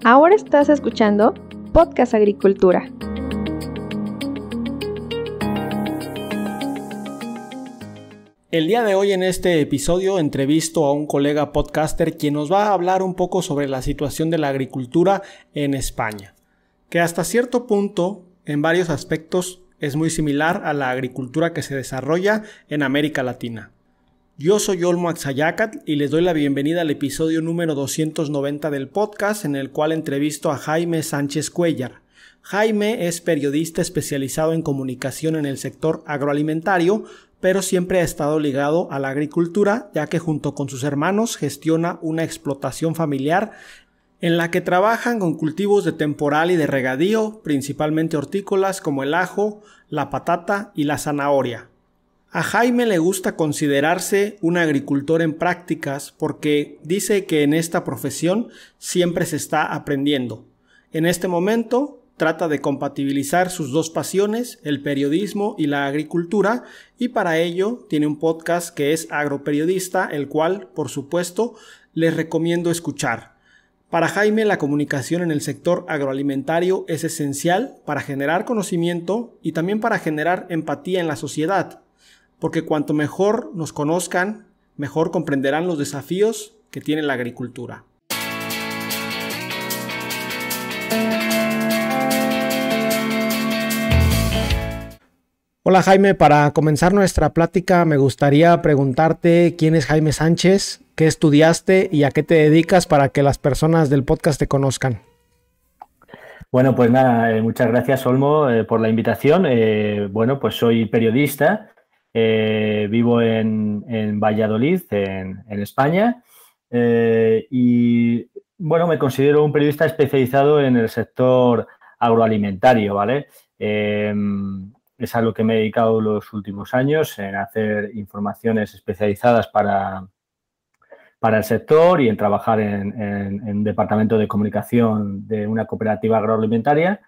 Ahora estás escuchando Podcast Agricultura. El día de hoy en este episodio entrevisto a un colega podcaster quien nos va a hablar un poco sobre la situación de la agricultura en España, que hasta cierto punto, en varios aspectos, es muy similar a la agricultura que se desarrolla en América Latina. Yo soy Olmo Axayácatl y les doy la bienvenida al episodio número 290 del podcast, en el cual entrevisto a Jaime Sánchez Cuéllar. Jaime es periodista especializado en comunicación en el sector agroalimentario, pero siempre ha estado ligado a la agricultura, ya que junto con sus hermanos gestiona una explotación familiar en la que trabajan con cultivos de temporal y de regadío, principalmente hortícolas como el ajo, la patata y la zanahoria. A Jaime le gusta considerarse un agricultor en prácticas porque dice que en esta profesión siempre se está aprendiendo. En este momento trata de compatibilizar sus dos pasiones, el periodismo y la agricultura, y para ello tiene un podcast que es Agroperiodista, el cual, por supuesto, les recomiendo escuchar. Para Jaime, la comunicación en el sector agroalimentario es esencial para generar conocimiento y también para generar empatía en la sociedad, porque cuanto mejor nos conozcan, mejor comprenderán los desafíos que tiene la agricultura. Hola Jaime, para comenzar nuestra plática me gustaría preguntarte quién es Jaime Sánchez, qué estudiaste y a qué te dedicas para que las personas del podcast te conozcan. Bueno, pues nada, muchas gracias Olmo por la invitación. Bueno, pues soy periodista, vivo en Valladolid, en España, y bueno, me considero un periodista especializado en el sector agroalimentario, ¿vale? Es a lo que me he dedicado los últimos años, en hacer informaciones especializadas para el sector y en trabajar en departamento de comunicación de una cooperativa agroalimentaria.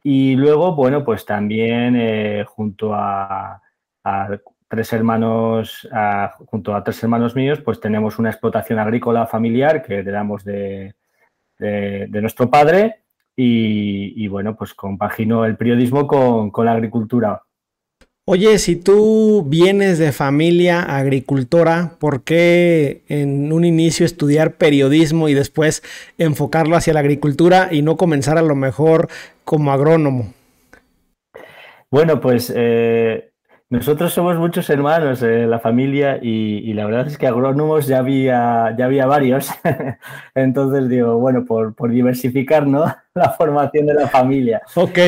Y luego, bueno, pues también junto a tres hermanos míos, pues tenemos una explotación agrícola familiar que heredamos de nuestro padre. Y bueno, pues compagino el periodismo con la agricultura. Oye, si tú vienes de familia agricultora, ¿por qué en un inicio estudiar periodismo y después enfocarlo hacia la agricultura y no comenzar a lo mejor como agrónomo? Bueno, pues nosotros somos muchos hermanos en la familia y la verdad es que agrónomos ya había varios. Entonces digo, bueno, por diversificar, ¿no? La formación de la familia. Ok.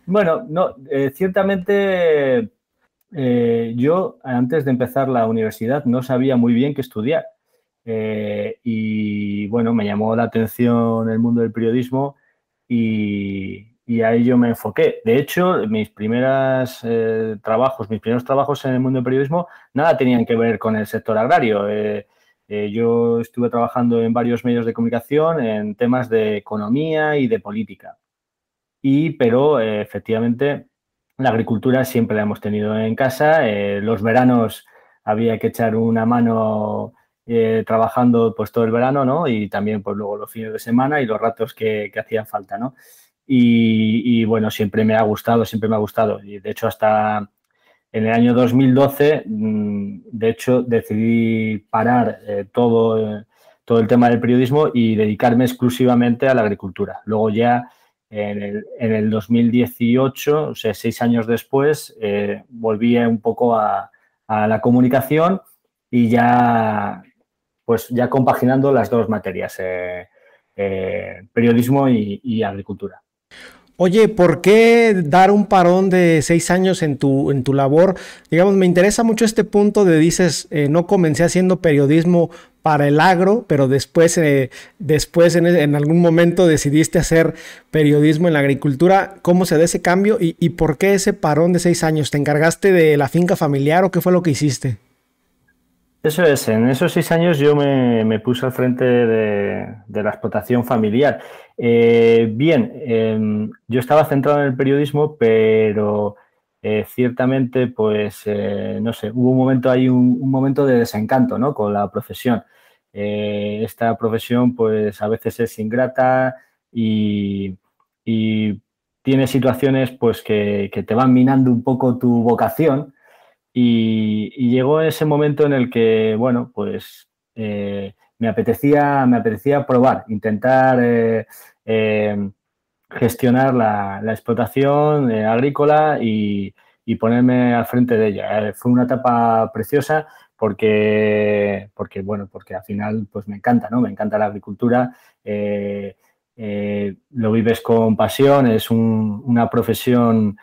No, ciertamente yo antes de empezar la universidad no sabía muy bien qué estudiar. Y bueno, me llamó la atención el mundo del periodismo y a ello me enfoqué. De hecho, mis primeros trabajos en el mundo del periodismo nada tenían que ver con el sector agrario. Yo estuve trabajando en varios medios de comunicación en temas de economía y de política. Pero efectivamente la agricultura siempre la hemos tenido en casa. Los veranos había que echar una mano trabajando pues todo el verano, ¿no? Y también pues luego los fines de semana y los ratos que hacían falta, ¿no? Y bueno, siempre me ha gustado. Y de hecho hasta en el año 2012, de hecho decidí parar todo el tema del periodismo y dedicarme exclusivamente a la agricultura. Luego ya en el 2018, o sea, 6 años después, volví un poco a la comunicación y ya compaginando las dos materias, periodismo y agricultura. Oye, ¿por qué dar un parón de 6 años en tu labor? Digamos, me interesa mucho este punto de dices, no comencé haciendo periodismo para el agro, pero después en algún momento decidiste hacer periodismo en la agricultura. ¿Cómo se da ese cambio y por qué ese parón de 6 años? ¿Te encargaste de la finca familiar o qué fue lo que hiciste? Eso es, en esos 6 años yo me puse al frente de la explotación familiar. Yo estaba centrado en el periodismo, pero ciertamente, pues, no sé, hubo un momento ahí, un momento de desencanto, ¿no? Con la profesión. Esta profesión pues a veces es ingrata y tiene situaciones pues que te van minando un poco tu vocación y llegó ese momento en el que, bueno, pues me apetecía probar, intentar gestionar la explotación agrícola y ponerme al frente de ella. Fue una etapa preciosa porque al final pues me encanta, ¿no? Me encanta la agricultura, lo vives con pasión, es una profesión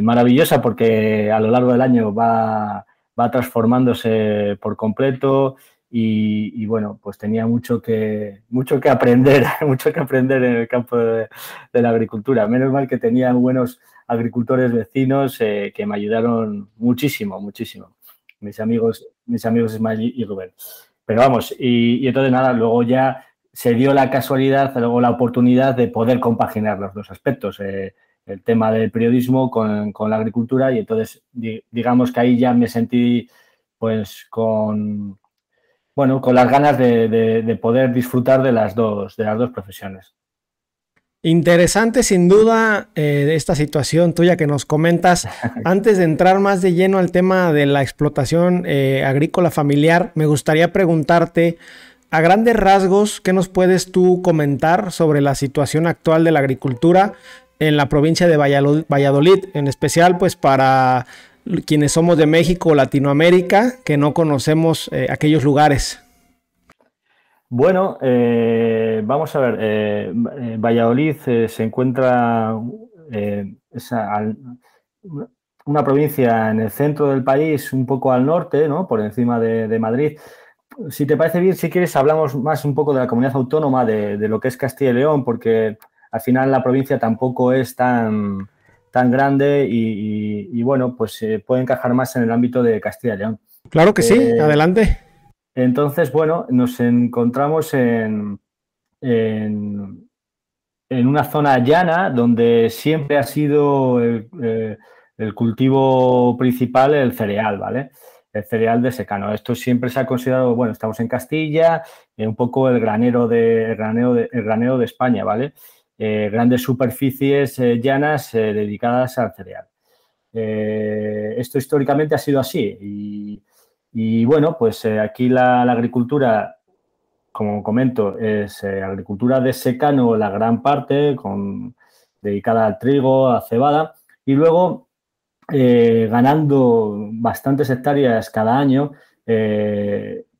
maravillosa porque a lo largo del año va transformándose por completo y bueno, pues tenía mucho que aprender, mucho que aprender en el campo de la agricultura. Menos mal que tenía buenos agricultores vecinos que me ayudaron muchísimo, muchísimo. Mis amigos Ismael y Rubén. Pero vamos, y entonces nada, luego ya se dio la casualidad, luego la oportunidad de poder compaginar los dos aspectos, el tema del periodismo con la agricultura y entonces digamos que ahí ya me sentí pues con las ganas de poder disfrutar de las dos profesiones. Interesante sin duda esta situación tuya que nos comentas. Antes de entrar más de lleno al tema de la explotación agrícola familiar, me gustaría preguntarte a grandes rasgos, ¿qué nos puedes tú comentar sobre la situación actual de la agricultura en la provincia de Valladolid, en especial pues para quienes somos de México o Latinoamérica, que no conocemos aquellos lugares? Bueno, vamos a ver, Valladolid se encuentra una provincia en el centro del país, un poco al norte, ¿no? Por encima de Madrid. Si te parece bien, si quieres, hablamos más un poco de la comunidad autónoma, de lo que es Castilla y León, porque al final la provincia tampoco es tan grande y bueno, pues puede encajar más en el ámbito de Castilla y León. Claro que sí, adelante. Entonces, bueno, nos encontramos en una zona llana donde siempre ha sido el cultivo principal el cereal, ¿vale? El cereal de secano. Esto siempre se ha considerado, bueno, estamos en Castilla, un poco el granero de España, ¿vale? Grandes superficies llanas dedicadas al cereal. Esto históricamente ha sido así y bueno, pues aquí la agricultura, como comento, es agricultura de secano la gran parte, dedicada al trigo, a cebada, y luego ganando bastantes hectáreas cada año,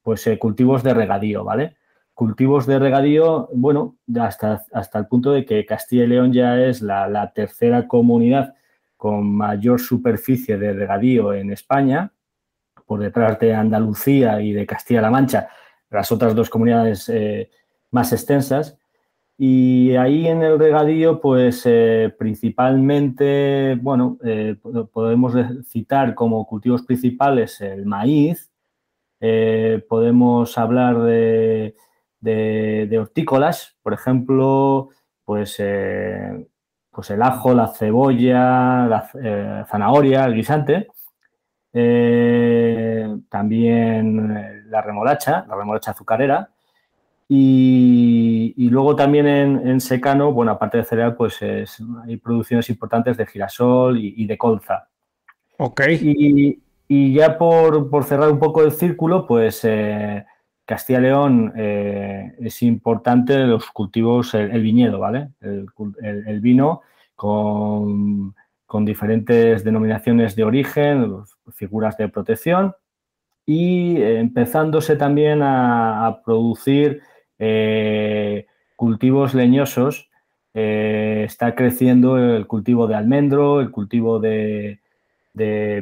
pues cultivos de regadío, ¿vale? Cultivos de regadío, bueno, hasta el punto de que Castilla y León ya es la tercera comunidad con mayor superficie de regadío en España, por detrás de Andalucía y de Castilla-La Mancha, las otras dos comunidades más extensas. Y ahí en el regadío, pues principalmente, bueno, podemos citar como cultivos principales el maíz, podemos hablar de hortícolas, por ejemplo, pues el ajo, la cebolla, la zanahoria, el guisante. También la remolacha azucarera y luego también en secano, bueno, aparte de cereal, pues hay producciones importantes de girasol y de colza. Ok. Y ya por cerrar un poco el círculo, pues Castilla y León es importante los cultivos, el viñedo, ¿vale? El vino con diferentes denominaciones de origen, figuras de protección y empezándose también a producir cultivos leñosos. Está creciendo el cultivo de almendro, el cultivo de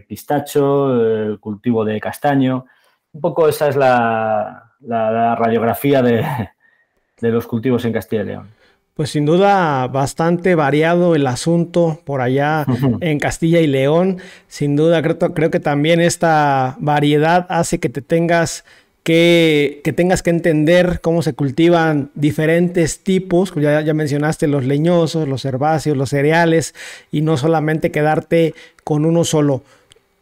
pistacho, el cultivo de castaño. Un poco esa es la radiografía de los cultivos en Castilla y León. Pues sin duda bastante variado el asunto por allá en Castilla y León. Sin duda creo que también esta variedad hace que tengas que entender cómo se cultivan diferentes tipos. Ya mencionaste los leñosos, los herbáceos, los cereales y no solamente quedarte con uno solo.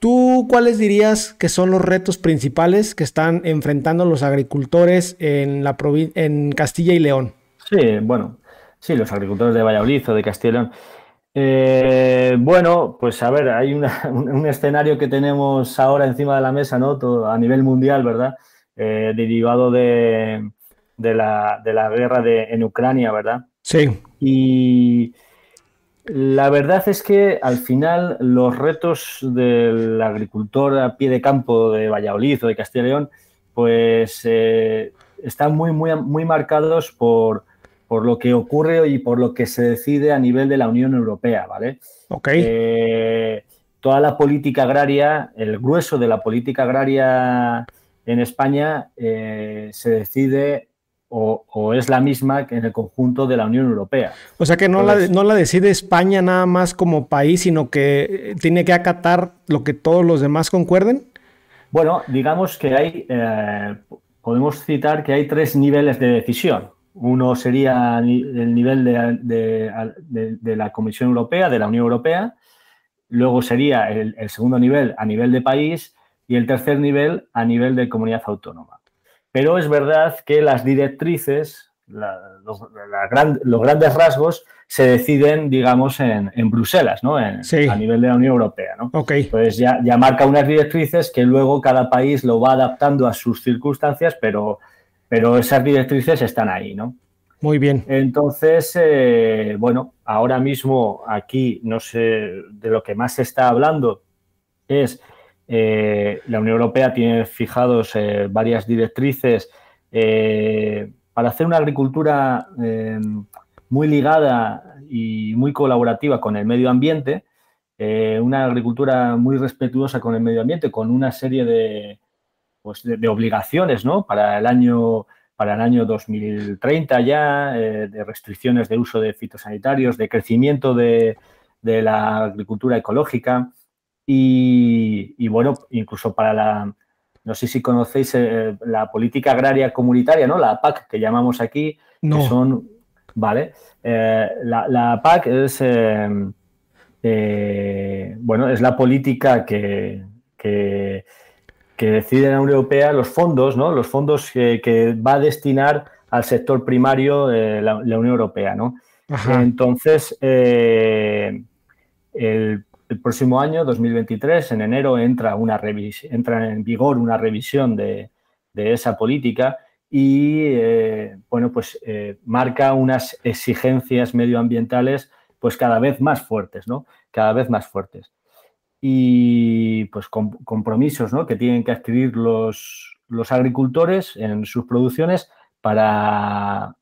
¿Tú cuáles dirías que son los retos principales que están enfrentando los agricultores en Castilla y León? Sí, bueno, sí, los agricultores de Valladolid o de Castilla y León. Bueno, pues a ver, hay un escenario que tenemos ahora encima de la mesa, ¿no? Todo a nivel mundial, ¿verdad? Derivado de la guerra en Ucrania, ¿verdad? Sí. Y la verdad es que al final los retos del agricultor a pie de campo de Valladolid o de Castilla y León, pues están muy marcados por lo que ocurre y por lo que se decide a nivel de la Unión Europea, ¿vale? Ok. Toda la política agraria, el grueso de la política agraria en España se decide o es la misma que en el conjunto de la Unión Europea. O sea que no Entonces, la decide España nada más como país, sino que tiene que acatar lo que todos los demás concuerden. bueno, digamos que podemos citar que hay 3 niveles de decisión. Uno sería el nivel de la Comisión Europea, de la Unión Europea. Luego sería el segundo nivel a nivel de país y el tercer nivel a nivel de comunidad autónoma. Pero es verdad que las directrices, los grandes rasgos, se deciden, digamos, en Bruselas, ¿no? Sí. A nivel de la Unión Europea, ¿no? Ok. Entonces ya marca unas directrices que luego cada país lo va adaptando a sus circunstancias, pero esas directrices están ahí, ¿no? Muy bien. Entonces, bueno, ahora mismo aquí, no sé, de lo que más se está hablando es la Unión Europea tiene fijados varias directrices para hacer una agricultura muy ligada y muy colaborativa con el medio ambiente, una agricultura muy respetuosa con el medio ambiente, con una serie de obligaciones, ¿no? Para el año 2030 ya, de restricciones de uso de fitosanitarios, de crecimiento de la agricultura ecológica y bueno, incluso para no sé si conocéis la política agraria comunitaria, ¿no? La PAC que llamamos aquí, No. que son, ¿vale? La PAC es, bueno, es la política que decide la Unión Europea los fondos, ¿no? Los fondos que va a destinar al sector primario la Unión Europea, ¿no? Ajá. Entonces, el próximo año, 2023, en enero, entra en vigor una revisión de esa política y, bueno, pues marca unas exigencias medioambientales pues cada vez más fuertes, ¿no? Cada vez más fuertes. Y pues compromisos, ¿no? Que tienen que adquirir los agricultores en sus producciones para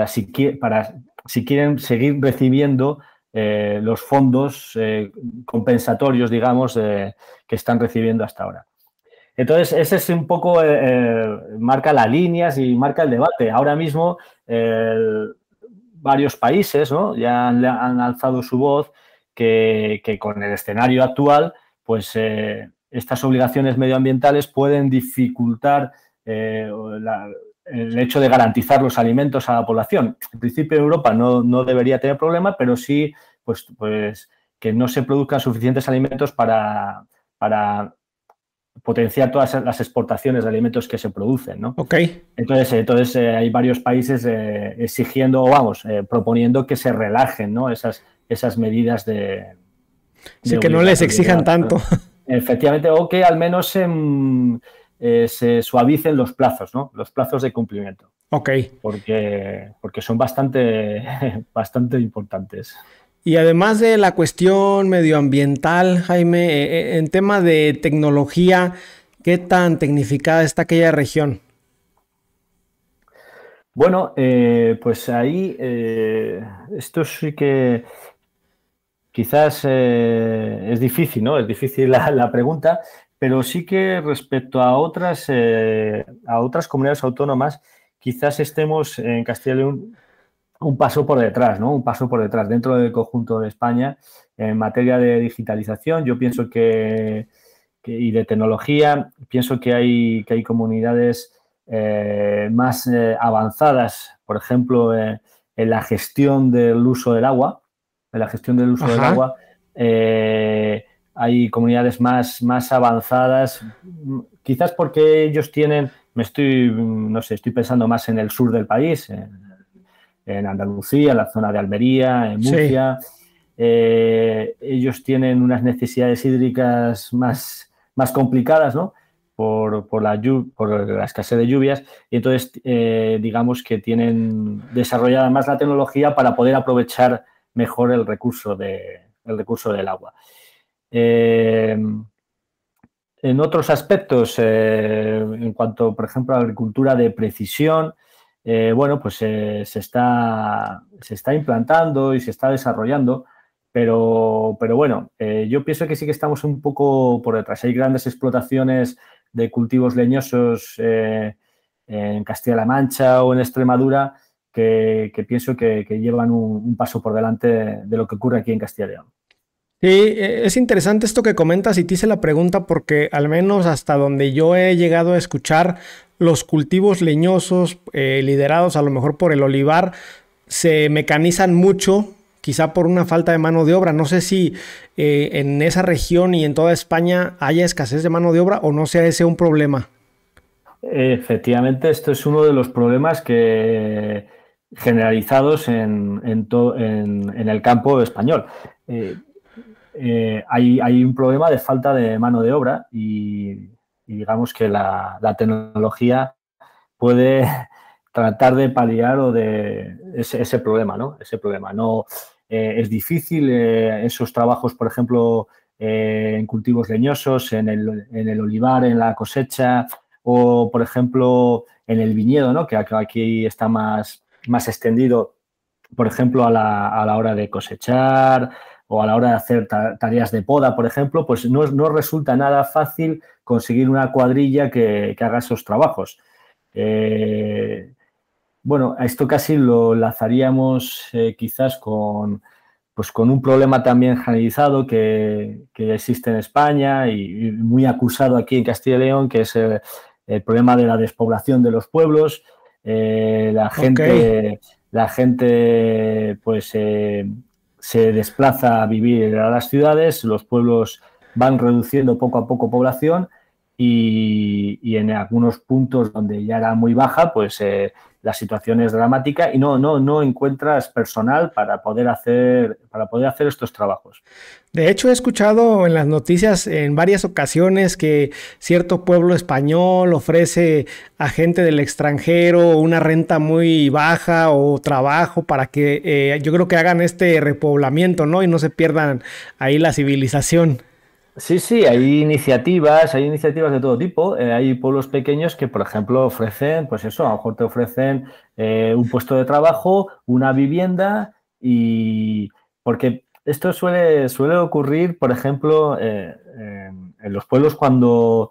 si quieren seguir recibiendo los fondos compensatorios, digamos, que están recibiendo hasta ahora. Entonces, ese es un poco, marca las líneas y marca el debate. Ahora mismo, varios países, ¿no? Ya han alzado su voz que con el escenario actual, pues estas obligaciones medioambientales pueden dificultar el hecho de garantizar los alimentos a la población. En principio, en Europa no debería tener problema, pero sí pues que no se produzcan suficientes alimentos para potenciar todas las exportaciones de alimentos que se producen, ¿no? Ok. Entonces hay varios países exigiendo, proponiendo que se relajen, ¿no? Esas medidas de Sí, que no les exijan tanto. Efectivamente, o que al menos se suavicen los plazos, ¿no? Los plazos de cumplimiento. Ok. Porque son bastante importantes. Y además de la cuestión medioambiental, Jaime, en tema de tecnología, ¿qué tan tecnificada está aquella región? Bueno, pues ahí esto sí que quizás es difícil, ¿no? Es difícil la pregunta, pero sí que respecto a otras comunidades autónomas, quizás estemos en Castilla y León un paso por detrás, ¿no? Un paso por detrás dentro del conjunto de España en materia de digitalización. Yo pienso y de tecnología, pienso que hay comunidades más avanzadas, por ejemplo, en la gestión del uso del agua, en la gestión del uso del agua, hay comunidades más avanzadas, quizás porque ellos tienen, estoy pensando más en el sur del país, en Andalucía, en la zona de Almería, en Murcia. Sí. Ellos tienen unas necesidades hídricas más complicadas, ¿no? Por la escasez de lluvias, y entonces digamos que tienen desarrollada más la tecnología para poder aprovechar mejor el recurso del agua. En otros aspectos, en cuanto, por ejemplo, a la agricultura de precisión, bueno, pues se está implantando y se está desarrollando, pero bueno, yo pienso que sí que estamos un poco por detrás. Hay grandes explotaciones de cultivos leñosos en Castilla-La Mancha o en Extremadura que pienso que llevan un paso por delante de lo que ocurre aquí en Castilla y León. Sí, es interesante esto que comentas y te hice la pregunta porque al menos hasta donde yo he llegado a escuchar, los cultivos leñosos liderados a lo mejor por el olivar se mecanizan mucho, quizá por una falta de mano de obra. No sé si en esa región y en toda España haya escasez de mano de obra o no sea ese un problema. Efectivamente, esto es uno de los problemas que generalizados en el campo español. Hay un problema de falta de mano de obra y digamos que la tecnología puede tratar de paliar o de ese problema, ¿no? Ese problema. No, es difícil esos trabajos, por ejemplo, en cultivos leñosos, en el olivar, en la cosecha o, por ejemplo, en el viñedo, ¿no? Que aquí está más extendido, por ejemplo, a la hora de cosechar o a la hora de hacer tareas de poda, por ejemplo, pues no resulta nada fácil conseguir una cuadrilla que haga esos trabajos. Bueno, a esto casi lo enlazaríamos quizás con un problema también generalizado que existe en España y muy acusado aquí en Castilla y León, que es el problema de la despoblación de los pueblos. La gente pues se desplaza a vivir a las ciudades, los pueblos van reduciendo poco a poco población y en algunos puntos donde ya era muy baja, pues la situación es dramática y no encuentras personal para poder hacer estos trabajos. De hecho, he escuchado en las noticias en varias ocasiones que cierto pueblo español ofrece a gente del extranjero una renta muy baja o trabajo para que yo creo que hagan este repoblamiento, ¿no? Y no se pierdan ahí la civilización. Sí, hay iniciativas de todo tipo. Hay pueblos pequeños que, por ejemplo, ofrecen, pues eso, a lo mejor te ofrecen un puesto de trabajo, una vivienda y porque esto suele ocurrir, por ejemplo, en los pueblos cuando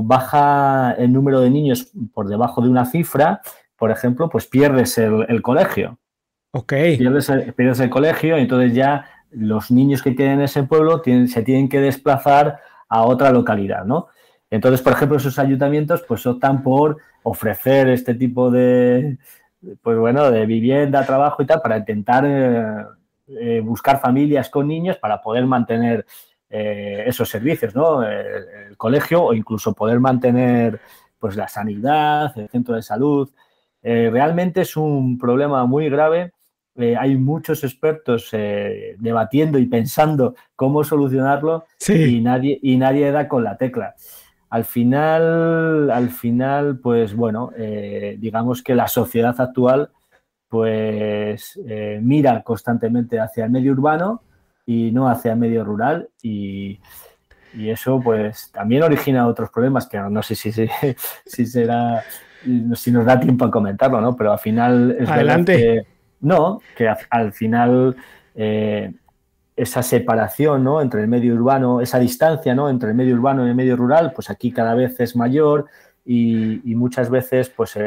baja el número de niños por debajo de una cifra, por ejemplo, pues pierdes el colegio. Ok. Pierdes el colegio y entonces ya los niños que queden en ese pueblo se tienen que desplazar a otra localidad, ¿no? Entonces, por ejemplo, esos ayuntamientos pues optan por ofrecer este tipo de vivienda, trabajo y tal, para intentar buscar familias con niños para poder mantener esos servicios, ¿no? El colegio o incluso poder mantener pues la sanidad, el centro de salud. Realmente es un problema muy grave. Hay muchos expertos debatiendo y pensando cómo solucionarlo. Sí. y nadie da con la tecla. Al final, pues bueno, digamos que la sociedad actual pues mira constantemente hacia el medio urbano y no hacia el medio rural y eso pues también origina otros problemas que no sé si nos da tiempo a comentarlo, ¿no? Pero al final es Adelante. verdad que al final esa separación, ¿no? Entre el medio urbano, esa distancia, ¿no? Entre el medio urbano y el medio rural, pues aquí cada vez es mayor y muchas veces pues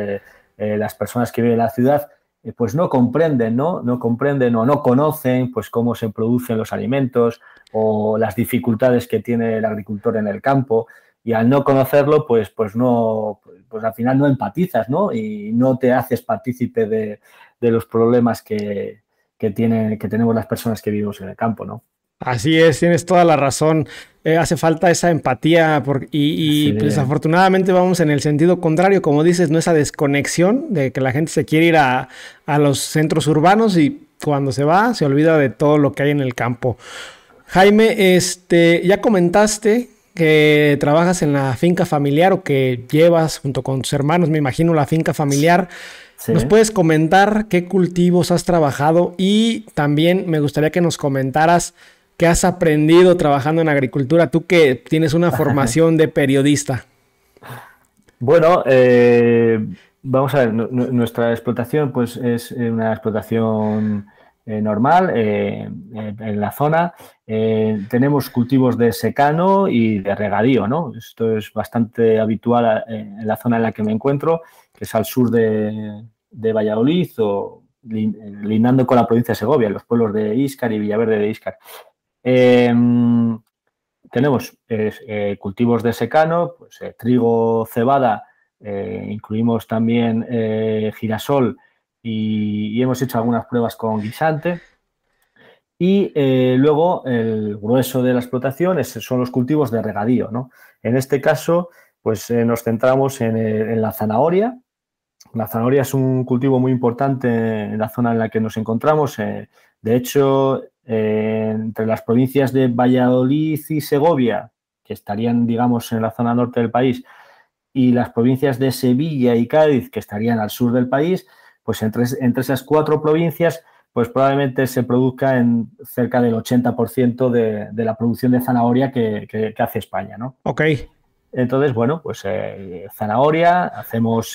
las personas que viven en la ciudad pues no comprenden o no conocen pues cómo se producen los alimentos o las dificultades que tiene el agricultor en el campo y al no conocerlo pues al final no empatizas, ¿no? Y no te haces partícipe de los problemas que tenemos las personas que vivimos en el campo, ¿no? Así es, tienes toda la razón. Hace falta esa empatía y Sí, desafortunadamente vamos en el sentido contrario, como dices, no esa desconexión de que la gente se quiere ir a los centros urbanos y cuando se va se olvida de todo lo que hay en el campo. Jaime, ya comentaste que trabajas en la finca familiar o que llevas junto con tus hermanos, me imagino, la finca familiar. sí. ¿Nos puedes comentar qué cultivos has trabajado? Y también me gustaría que nos comentaras qué has aprendido trabajando en agricultura, tú que tienes una formación de periodista. Bueno, vamos a ver, nuestra explotación pues es una explotación normal en la zona. Tenemos cultivos de secano y de regadío, ¿no? Esto es bastante habitual en la zona en la que me encuentro, que es al sur de Valladolid o lindando con la provincia de Segovia, los pueblos de Íscar y Villaverde de Íscar. Eh, Tenemos cultivos de secano, pues, trigo, cebada, incluimos también girasol y hemos hecho algunas pruebas con guisante. Y luego el grueso de la explotación son los cultivos de regadío, ¿no? En este caso, pues nos centramos en la zanahoria. La zanahoria es un cultivo muy importante en la zona en la que nos encontramos. De hecho, entre las provincias de Valladolid y Segovia, que estarían, digamos, en la zona norte del país, y las provincias de Sevilla y Cádiz, que estarían al sur del país, pues entre esas cuatro provincias, pues probablemente se produzca en cerca del 80% de la producción de zanahoria que hace España, ¿no? Ok, Entonces, bueno, pues zanahoria, hacemos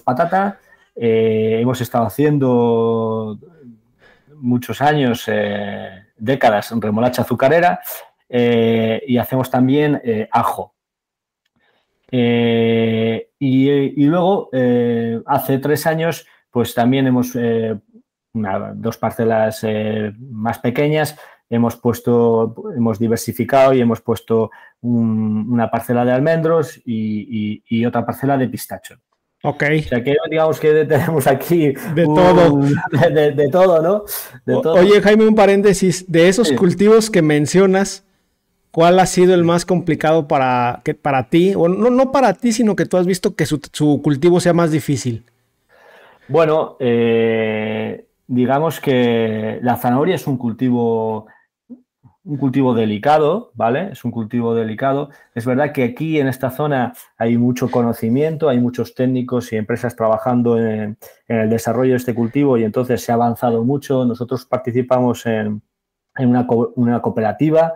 patata, hemos estado haciendo muchos años, décadas, remolacha azucarera y hacemos también ajo. Y luego, hace 3 años, pues también hemos, dos parcelas más pequeñas, hemos diversificado y hemos puesto una parcela de almendros y otra parcela de pistacho. ok, O sea que digamos que tenemos aquí de todo. de todo, ¿no? De todo. Oye, Jaime, un paréntesis, de esos Sí. cultivos que mencionas, ¿cuál ha sido el más complicado para ti? O no para ti, sino que tú has visto que su cultivo sea más difícil. Bueno, digamos que la zanahoria es un cultivo delicado, ¿vale? Es un cultivo delicado. Es verdad que aquí en esta zona hay mucho conocimiento, hay muchos técnicos y empresas trabajando en el desarrollo de este cultivo y entonces se ha avanzado mucho. Nosotros participamos en una cooperativa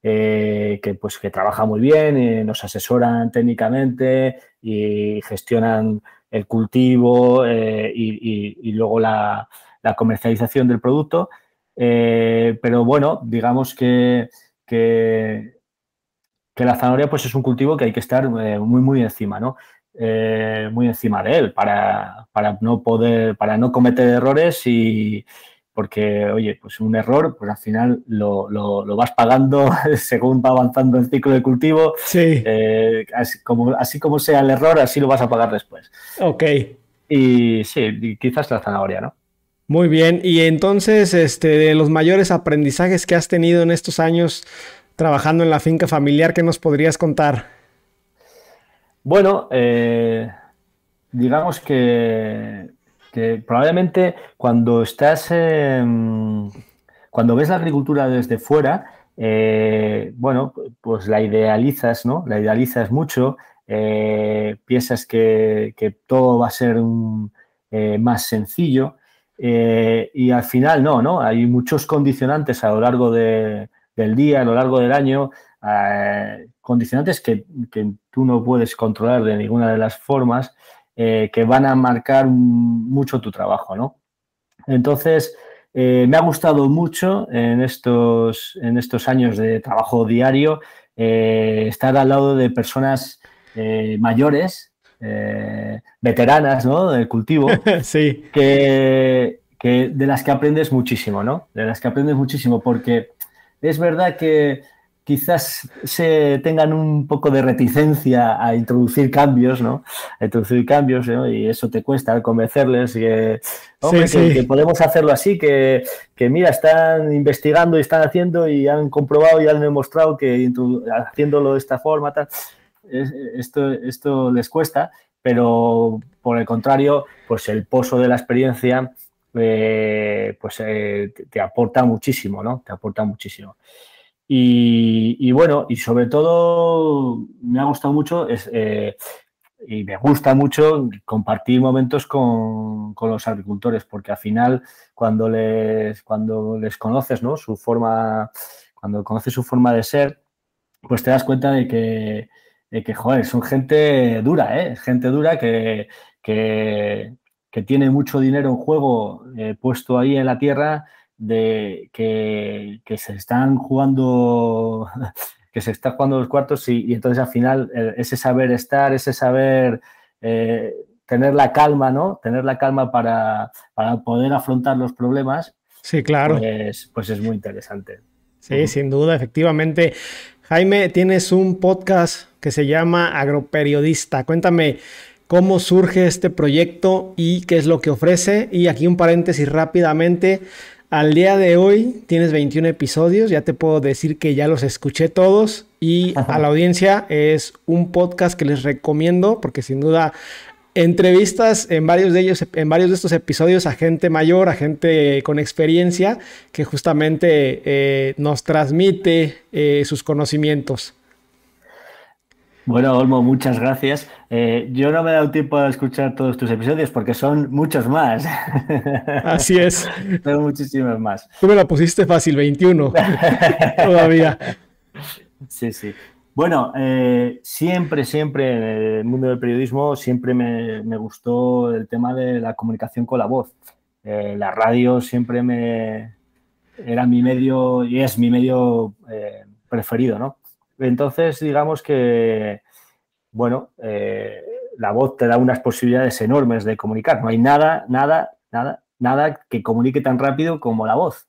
que trabaja muy bien, nos asesoran técnicamente y gestionan el cultivo y luego la comercialización del producto. Pero bueno, digamos que la zanahoria pues es un cultivo que hay que estar muy encima, ¿no? Muy encima de él para no cometer errores y porque, oye, pues un error, pues al final lo vas pagando según va avanzando el ciclo de cultivo. Sí, Así como sea el error, así lo vas a pagar después. ok. Y sí, quizás la zanahoria, ¿no? Muy bien. Y entonces, de los mayores aprendizajes que has tenido en estos años trabajando en la finca familiar, ¿qué nos podrías contar? Bueno, digamos que probablemente cuando ves la agricultura desde fuera, bueno, pues la idealizas, ¿no? La idealizas mucho, piensas que todo va a ser más sencillo y al final no, ¿no? Hay muchos condicionantes a lo largo del día, a lo largo del año, condicionantes que tú no puedes controlar de ninguna de las formas que van a marcar mucho tu trabajo, ¿no? Entonces, me ha gustado mucho en estos años de trabajo diario estar al lado de personas mayores, veteranas, ¿no? Del cultivo, Sí, de las que aprendes muchísimo, ¿no? De las que aprendes muchísimo, porque es verdad que quizás se tengan un poco de reticencia a introducir cambios, ¿no? A introducir cambios, ¿no? Y eso te cuesta convencerles que, hombre, que podemos hacerlo así, que mira, están investigando y están haciendo y han comprobado y han demostrado que haciéndolo de esta forma, tal, esto les cuesta, pero por el contrario, pues el pozo de la experiencia te aporta muchísimo, ¿no? Te aporta muchísimo. Y bueno, y sobre todo me ha gustado mucho y me gusta mucho compartir momentos con los agricultores, porque al final cuando les conoces, ¿no? Cuando conoces su forma de ser, pues te das cuenta de que joder, son gente dura, ¿eh? Gente dura que tiene mucho dinero en juego puesto ahí en la tierra, de que se están jugando que se están jugando los cuartos y entonces al final ese saber estar, ese saber tener la calma, ¿no? Tener la calma para poder afrontar los problemas. Sí, claro. Pues es muy interesante. Sí, sin duda, efectivamente. Jaime, tienes un podcast que se llama Agroperiodista. Cuéntame cómo surge este proyecto y qué es lo que ofrece. Y aquí un paréntesis rápidamente. Al día de hoy tienes 21 episodios, ya te puedo decir que ya los escuché todos y a la audiencia es un podcast que les recomiendo porque sin duda entrevistas en varios de estos episodios a gente mayor, a gente con experiencia que justamente nos transmite sus conocimientos. Bueno, Olmo, muchas gracias. Yo no me he dado tiempo a escuchar todos tus episodios porque son muchos más. Así es. Son muchísimos más. Tú me la pusiste fácil, 21. Todavía. Sí, sí. Bueno, siempre en el mundo del periodismo siempre me gustó el tema de la comunicación con la voz. La radio siempre era mi medio y es mi medio preferido, ¿no? Entonces, digamos que, bueno, la voz te da unas posibilidades enormes de comunicar. No hay nada que comunique tan rápido como la voz.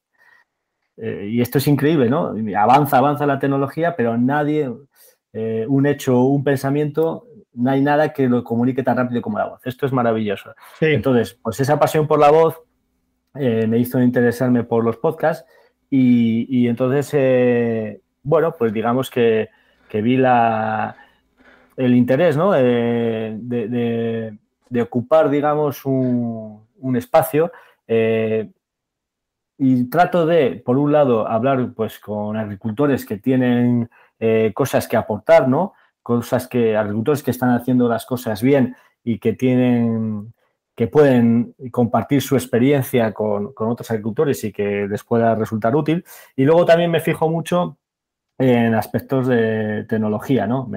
Y esto es increíble, ¿no? Avanza la tecnología, pero nadie, un hecho, un pensamiento, no hay nada que lo comunique tan rápido como la voz. Esto es maravilloso. Sí. Entonces, pues esa pasión por la voz me hizo interesarme por los podcasts y entonces... bueno, pues digamos que vi el interés, ¿no? de ocupar, digamos, un espacio y trato de, por un lado, hablar pues con agricultores que tienen cosas que aportar, ¿no? Agricultores que están haciendo las cosas bien y que pueden compartir su experiencia con otros agricultores y que les pueda resultar útil. Y luego también me fijo mucho en aspectos de tecnología, ¿no?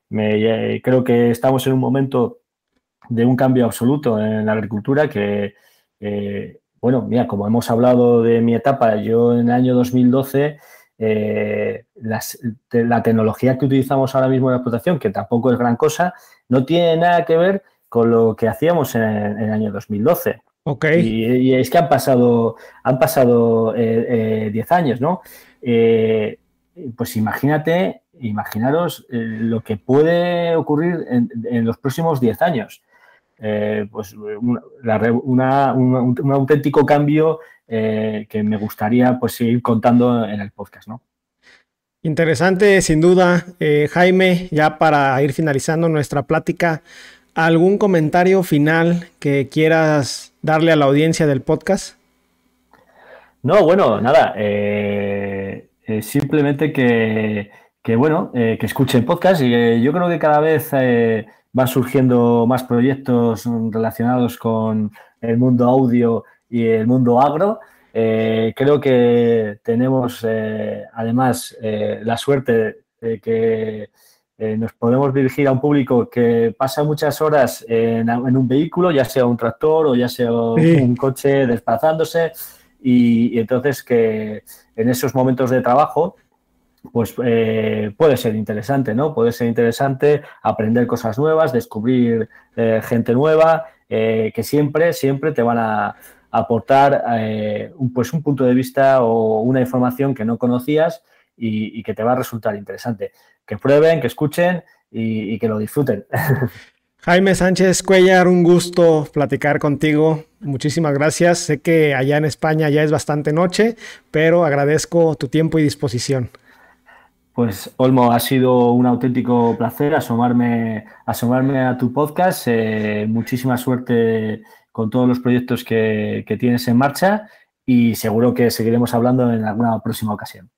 Creo que estamos en un momento de un cambio absoluto en la agricultura que, bueno, mira, como hemos hablado de mi etapa, yo en el año 2012, la tecnología que utilizamos ahora mismo en la explotación, que tampoco es gran cosa, no tiene nada que ver con lo que hacíamos en el año 2012. Okay. Y es que han pasado 10 años, ¿no? Pues imaginaros lo que puede ocurrir en los próximos 10 años. Pues un auténtico cambio que me gustaría pues seguir contando en el podcast, ¿no? Interesante, sin duda. Jaime, ya para ir finalizando nuestra plática, ¿algún comentario final que quieras darle a la audiencia del podcast? No, bueno, nada. Simplemente que escuchen podcast y yo creo que cada vez van surgiendo más proyectos relacionados con el mundo audio y el mundo agro. Creo que tenemos además la suerte de que nos podemos dirigir a un público que pasa muchas horas en un vehículo, ya sea un tractor o ya sea un coche desplazándose. Y entonces que en esos momentos de trabajo pues puede ser interesante, ¿no? Puede ser interesante aprender cosas nuevas, descubrir gente nueva que siempre te van a aportar un punto de vista o una información que no conocías y que te va a resultar interesante. Que prueben, que escuchen y que lo disfruten. Jaime Sánchez Cuéllar, un gusto platicar contigo. Muchísimas gracias. Sé que allá en España ya es bastante noche, pero agradezco tu tiempo y disposición. Pues, Olmo, ha sido un auténtico placer asomarme a tu podcast. Muchísima suerte con todos los proyectos que tienes en marcha y seguro que seguiremos hablando en alguna próxima ocasión.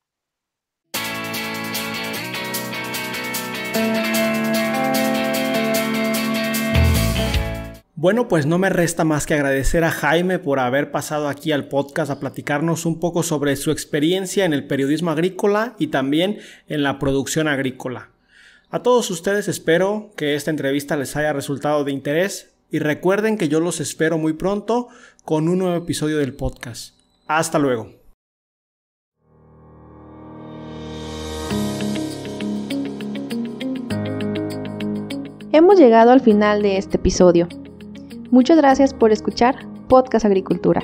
Bueno, pues no me resta más que agradecer a Jaime por haber pasado aquí al podcast a platicarnos un poco sobre su experiencia en el periodismo agrícola y también en la producción agrícola. A todos ustedes espero que esta entrevista les haya resultado de interés y recuerden que yo los espero muy pronto con un nuevo episodio del podcast. Hasta luego. Hemos llegado al final de este episodio. Muchas gracias por escuchar Podcast Agricultura.